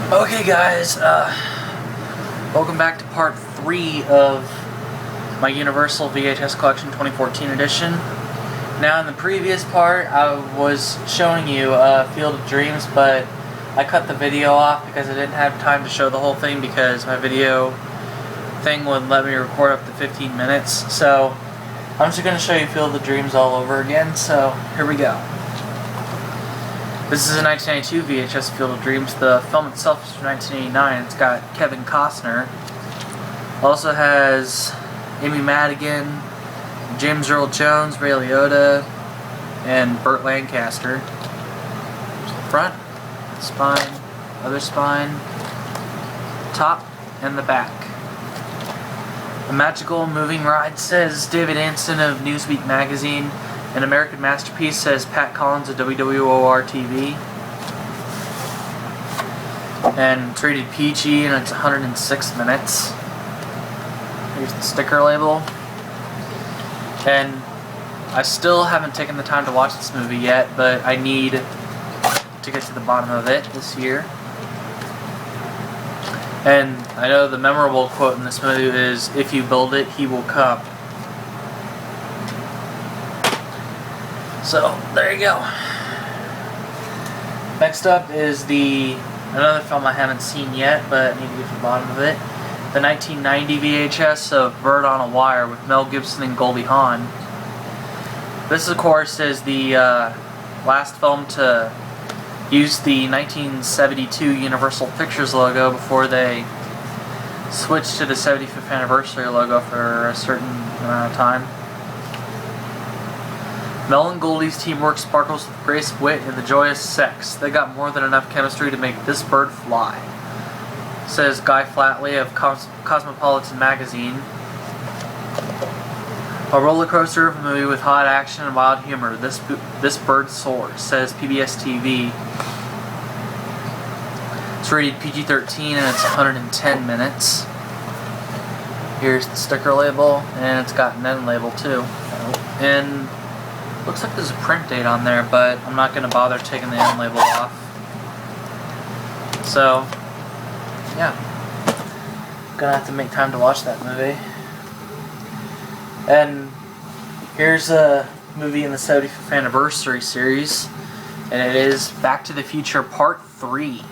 Okay guys, welcome back to part 3 of my Universal VHS Collection 2014 edition. Now in the previous part I was showing you Field of Dreams, but I cut the video off because I didn't have time to show the whole thing because my video thing wouldn't let me record up to 15 minutes. So I'm just going to show you Field of Dreams all over again, so here we go. This is a 1992 VHS Field of Dreams. The film itself is from 1989. It's got Kevin Costner. Also has Amy Madigan, James Earl Jones, Ray Liotta, and Burt Lancaster. There's the front, spine, other spine, top, and the back. A magical moving ride, says David Anson of Newsweek magazine. An American masterpiece, says Pat Collins of WWOR-TV. And it's rated PG and it's 106 minutes. Here's the sticker label. And I still haven't taken the time to watch this movie yet, but I need to get to the bottom of it this year. And I know the memorable quote in this movie is, "If you build it, he will come." So, there you go. Next up is another film I haven't seen yet, but I need to get to the bottom of it. The 1990 VHS of Bird on a Wire with Mel Gibson and Goldie Hawn. This, of course, is the last film to use the 1972 Universal Pictures logo before they switched to the 75th anniversary logo for a certain amount of time. Mel and Goldie's teamwork sparkles with grace, wit, and the joyous sex. They got more than enough chemistry to make this bird fly, says Guy Flatley of Cosmopolitan magazine. A roller coaster of a movie with hot action and wild humor. This bird soars, says PBS TV. It's rated PG-13 and it's 110 minutes. Here's the sticker label, and it's got an end label too. And looks like there's a print date on there, but I'm not going to bother taking the end label off. So, yeah. Gonna have to make time to watch that movie. And here's a movie in the 75th anniversary series, and it is Back to the Future Part 3.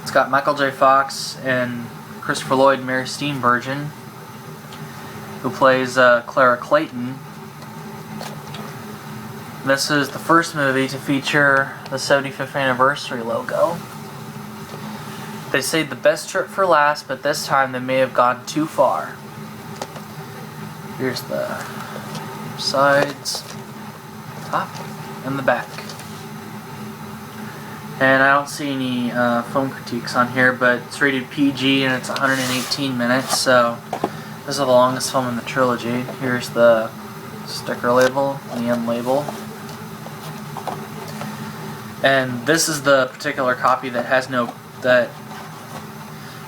It's got Michael J. Fox and Christopher Lloyd and Mary Steenburgen, who plays Clara Clayton. This is the first movie to feature the 75th anniversary logo. They saved the best trip for last, but this time they may have gone too far. Here's the sides, top, and the back. And I don't see any film critiques on here, but it's rated PG and it's 118 minutes, so this is the longest film in the trilogy. Here's the sticker label and the end label. And this is the particular copy that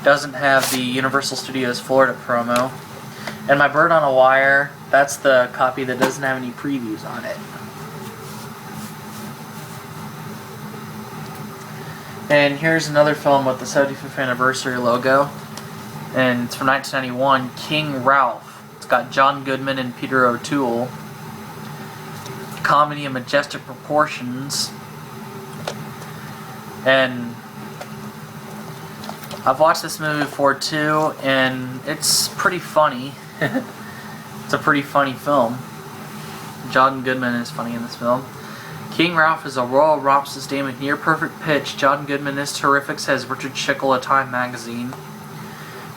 doesn't have the Universal Studios Florida promo. And my Bird on a Wire, that's the copy that doesn't have any previews on it. And here's another film with the 75th anniversary logo, and it's from 1991, King Ralph. It's got John Goodman and Peter O'Toole. Comedy of majestic proportions. And I've watched this movie before too, and it's pretty funny. It's a pretty funny film. John Goodman is funny in this film. King Ralph is a royal romp sustained with near perfect pitch. John Goodman is terrific, says Richard Schickel of Time magazine.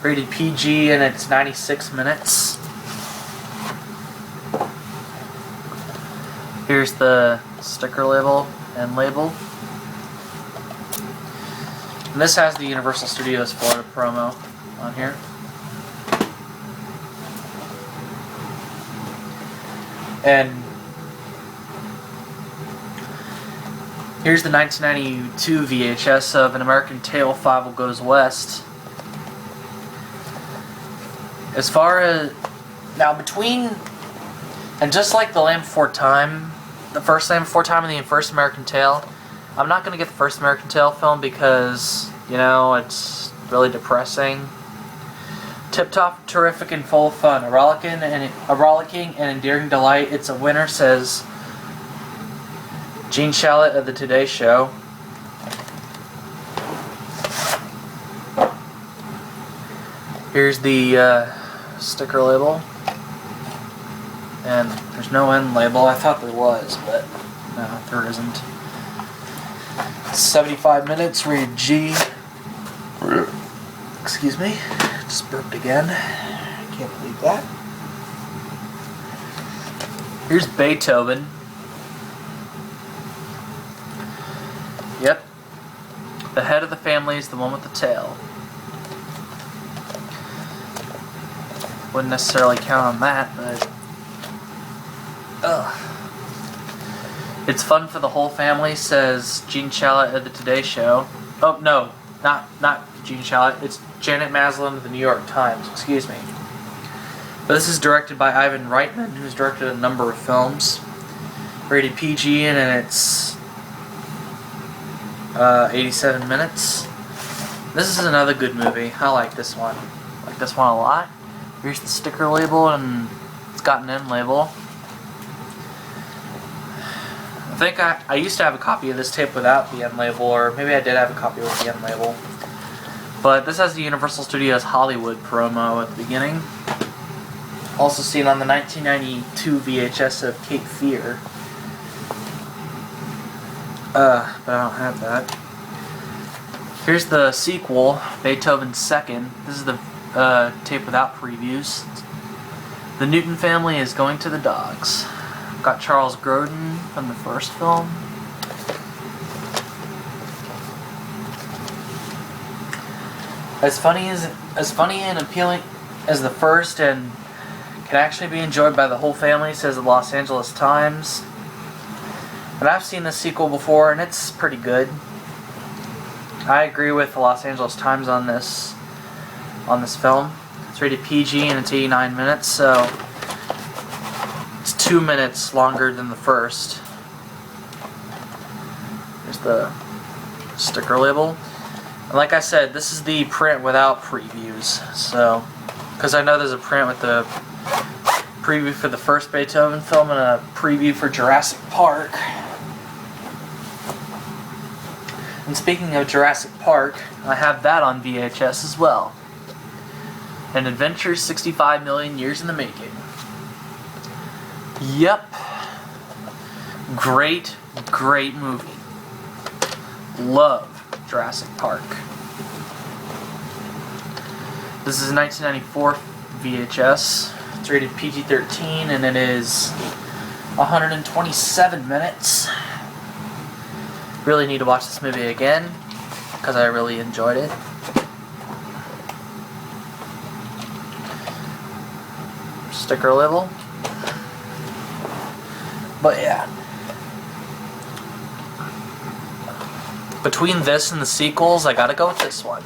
Rated PG and it's 96 minutes. Here's the sticker label and label. And this has the Universal Studios Florida promo on here. And here's the 1992 VHS of An American Tail, Fievel Goes West. As far as now, between and just like The Land Before Time, the first Land Before Time and the first American Tail, I'm not going to get the first American Tail film because, you know, it's really depressing. Tip-top, terrific, and full of fun. A rollicking and endearing delight. It's a winner, says Gene Shalit of the Today Show. Here's the sticker label. And there's no end label. I thought there was, but no, there isn't. 75 minutes, rated G. Excuse me. Just burped again. Can't believe that. Here's Beethoven. Yep. The head of the family is the one with the tail. Wouldn't necessarily count on that, but... Ugh. It's fun for the whole family, says Gene Shalit of the Today Show. Oh, no. Not Gene Shalit. It's Janet Maslin of the New York Times. Excuse me. But this is directed by Ivan Reitman, who's directed a number of films. Rated PG, and it's 87 minutes. This is another good movie. I like this one. I like this one a lot. Here's the sticker label, and it's got an end label. I think I used to have a copy of this tape without the end label, or maybe I did have a copy with the end label. But this has the Universal Studios Hollywood promo at the beginning. Also seen on the 1992 VHS of Cape Fear. But I don't have that. Here's the sequel, Beethoven 2nd. This is the tape without previews. The Newton family is going to the dogs. Got Charles Grodin from the first film. As funny and appealing as the first, and can actually be enjoyed by the whole family, says the Los Angeles Times. And I've seen the sequel before, and it's pretty good. I agree with the Los Angeles Times on this film. It's rated PG and it's 89 minutes, so it's 2 minutes longer than the first. Here's the sticker label. And like I said, this is the print without previews. So, because I know there's a print with the preview for the first Beethoven film and a preview for Jurassic Park. And speaking of Jurassic Park, I have that on VHS as well. An adventure 65 million years in the making. Yep. Great movie. Love Jurassic Park. This is a 1994 VHS. It's rated PG-13 and it is 127 minutes. Really need to watch this movie again because I really enjoyed it. Sticker label. But yeah. Between this and the sequels, I gotta go with this one.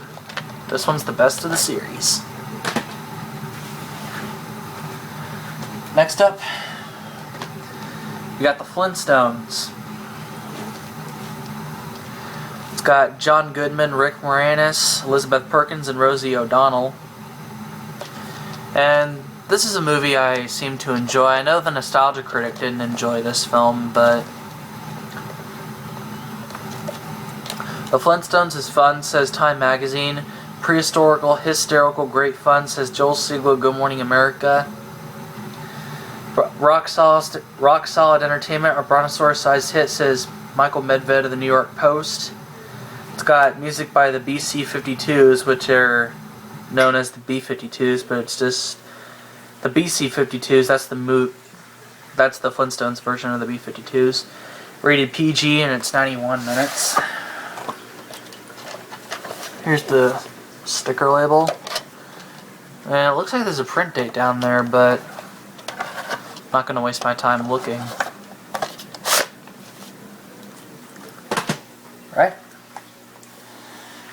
This one's the best of the series. Next up, we got the Flintstones. It's got John Goodman, Rick Moranis, Elizabeth Perkins, and Rosie O'Donnell. And this is a movie I seem to enjoy. I know the Nostalgia Critic didn't enjoy this film, but The Flintstones is fun, says Time Magazine. Prehistorical, hysterical, great fun, says Joel Siegel, Good Morning America. Rock solid entertainment, or brontosaurus-sized hit, says Michael Medved of the New York Post. It's got music by the BC-52s, which are known as the B-52s, but it's just the BC-52s. That's the Flintstones version of the B-52s. Rated PG, and it's 91 minutes. Here's the sticker label. And it looks like there's a print date down there, but I'm not going to waste my time looking. Right?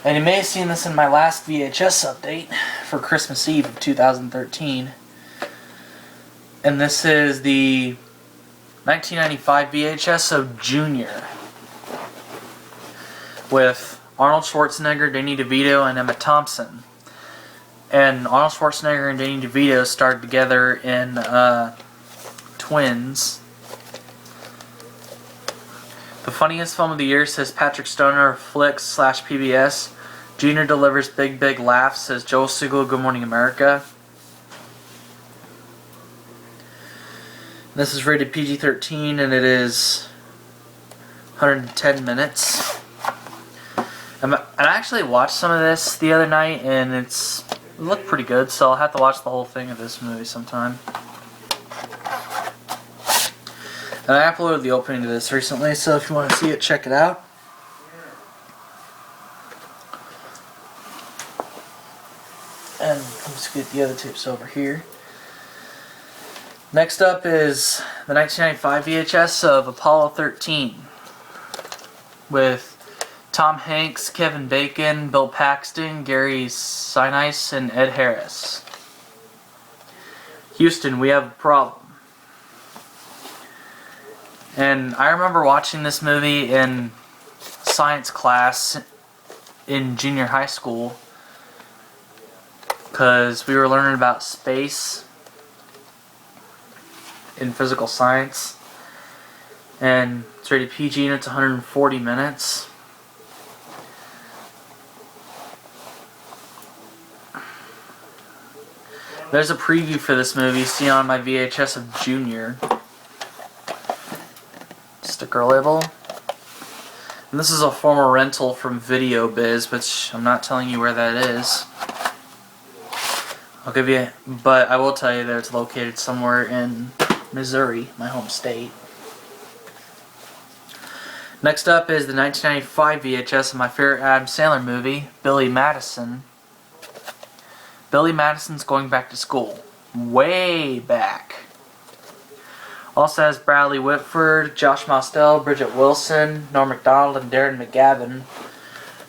And you may have seen this in my last VHS update for Christmas Eve of 2013. And this is the 1995 VHS of Junior. with Arnold Schwarzenegger, Danny DeVito, and Emma Thompson. And Arnold Schwarzenegger and Danny DeVito starred together in Twins. The funniest film of the year, says Patrick Stoner of Flicks/PBS. Junior delivers big, big laughs, says Joel Siegel of Good Morning America. This is rated PG-13 and it is 110 minutes. And I actually watched some of this the other night and it looked pretty good, so I'll have to watch the whole thing of this movie sometime. And I uploaded the opening to this recently, so if you want to see it, check it out. And let's get the other tips over here. Next up is the 1995 VHS of Apollo 13 with Tom Hanks, Kevin Bacon, Bill Paxton, Gary Sinise, and Ed Harris. Houston, we have a problem. And I remember watching this movie in science class in junior high school because we were learning about space in physical science. And it's rated PG and it's 140 minutes. There's a preview for this movie seen on my VHS of Junior. Sticker label. And this is a former rental from Video Biz, which I'm not telling you where that is. I'll give you, but I will tell you that it's located somewhere in Missouri, my home state. Next up is the 1995 VHS of my favorite Adam Sandler movie, Billy Madison. Billy Madison's going back to school. Way back. Also has Bradley Whitford, Josh Mostel, Bridget Wilson, Norm Macdonald, and Darren McGavin.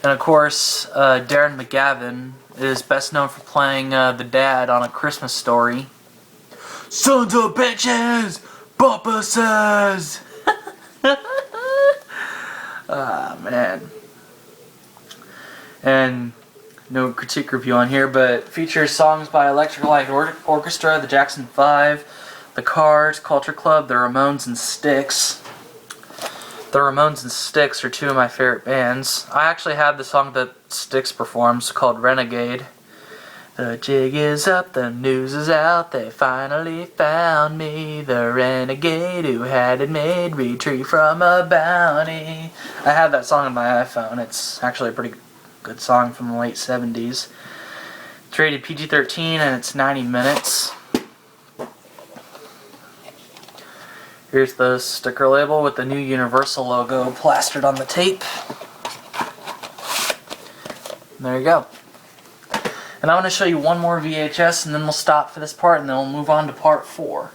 And of course, Darren McGavin is best known for playing the dad on A Christmas Story. Sons of bitches! Papa says! Ah, man. And no critique review on here, but features songs by Electric Light Orchestra, the Jackson 5, the Cars, Culture Club, the Ramones, and Styx. The Ramones and Styx are two of my favorite bands. I actually have the song that Styx performs called Renegade. The jig is up, the news is out, they finally found me, the renegade who had it made, retreat from a bounty. I have that song on my iPhone. It's actually a pretty good song from the late 70s. It's rated PG-13 and it's 90 minutes. Here's the sticker label with the new Universal logo plastered on the tape. And there you go. And I'm going to show you one more VHS and then we'll stop for this part and then we'll move on to part 4.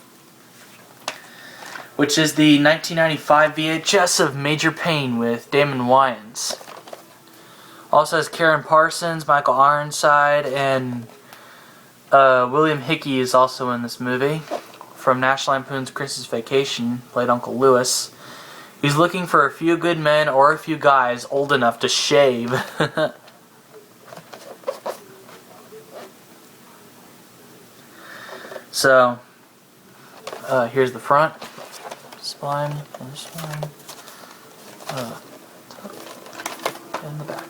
Which is the 1995 VHS of Major Payne with Damon Wayans. Also has Karen Parsons, Michael Ironside, and William Hickey is also in this movie. From National Lampoon's Christmas Vacation, played Uncle Lewis. He's looking for a few good men or a few guys old enough to shave. So, here's the front spine, and spine, and the back.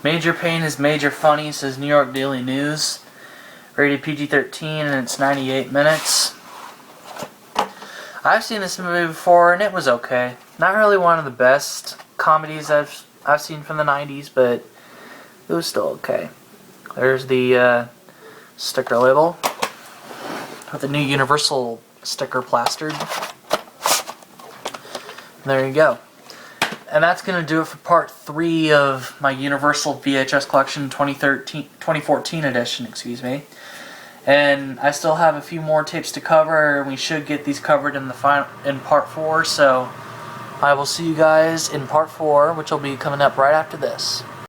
Major Payne is Major Funny, says New York Daily News. Rated PG-13 and it's 98 minutes. I've seen this movie before and it was okay. Not really one of the best comedies I've seen from the 90s, but it was still okay. There's the sticker label with the new Universal sticker plastered. There you go. And that's going to do it for part 3 of my Universal VHS Collection 2014 edition, excuse me. And I still have a few more tapes to cover, and we should get these covered in part 4, so I will see you guys in part 4, which will be coming up right after this.